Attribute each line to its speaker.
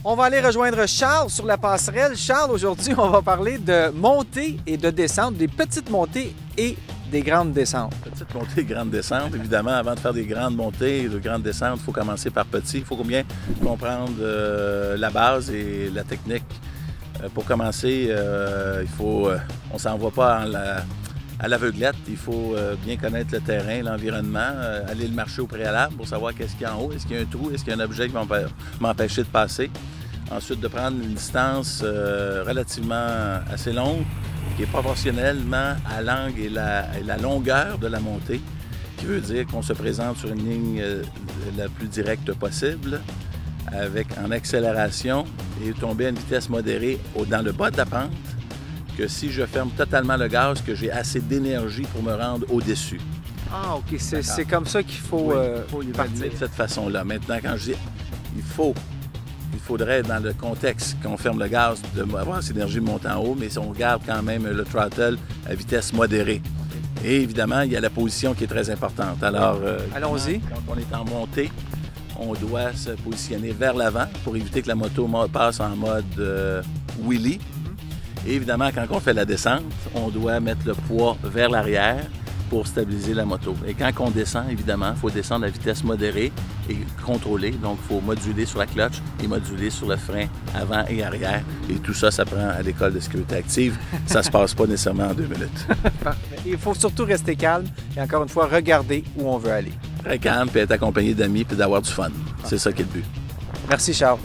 Speaker 1: On va aller rejoindre Charles sur la passerelle. Charles, aujourd'hui, on va parler de montée et de descente, des petites montées et des grandes descentes.
Speaker 2: Petite montée, grande descente. Évidemment, avant de faire des grandes montées et de grandes descentes, il faut commencer par petit. Il faut bien comprendre la base et la technique. Pour commencer, on ne s'en va pas à l'aveuglette. Il faut bien connaître le terrain, l'environnement, aller le marcher au préalable pour savoir qu'est-ce qu'il y a en haut, est-ce qu'il y a un trou, est-ce qu'il y a un objet qui va m'empêcher de passer. Ensuite, de prendre une distance relativement assez longue, qui est proportionnellement à l'angle et la longueur de la montée, qui veut dire qu'on se présente sur une ligne la plus directe possible, en accélération et tomber à une vitesse modérée dans le bas de la pente, que si je ferme totalement le gaz, que j'ai assez d'énergie pour me rendre au-dessus.
Speaker 1: Ah, OK. C'est comme ça qu'il faut,
Speaker 2: partir de cette façon-là. Maintenant, quand je dis il faudrait, dans le contexte qu'on ferme le gaz, avoir cette énergie de monter en haut, mais si on garde quand même le throttle à vitesse modérée. Et évidemment, il y a la position qui est très importante. Alors,
Speaker 1: allons-y.
Speaker 2: Quand on est en montée, on doit se positionner vers l'avant pour éviter que la moto passe en mode wheelie. Et évidemment, quand on fait la descente, on doit mettre le poids vers l'arrière pour stabiliser la moto. Et quand on descend, évidemment, il faut descendre à vitesse modérée et contrôlée. Donc, il faut moduler sur la clutch et moduler sur le frein avant et arrière. Et tout ça, ça prend à l'école de sécurité active. Ça ne se passe pas nécessairement en 2 minutes.
Speaker 1: Il faut surtout rester calme et encore une fois, regarder où on veut aller.
Speaker 2: Très calme, puis être accompagné d'amis, puis d'avoir du fun. C'est ça qui est le but.
Speaker 1: Merci, Charles.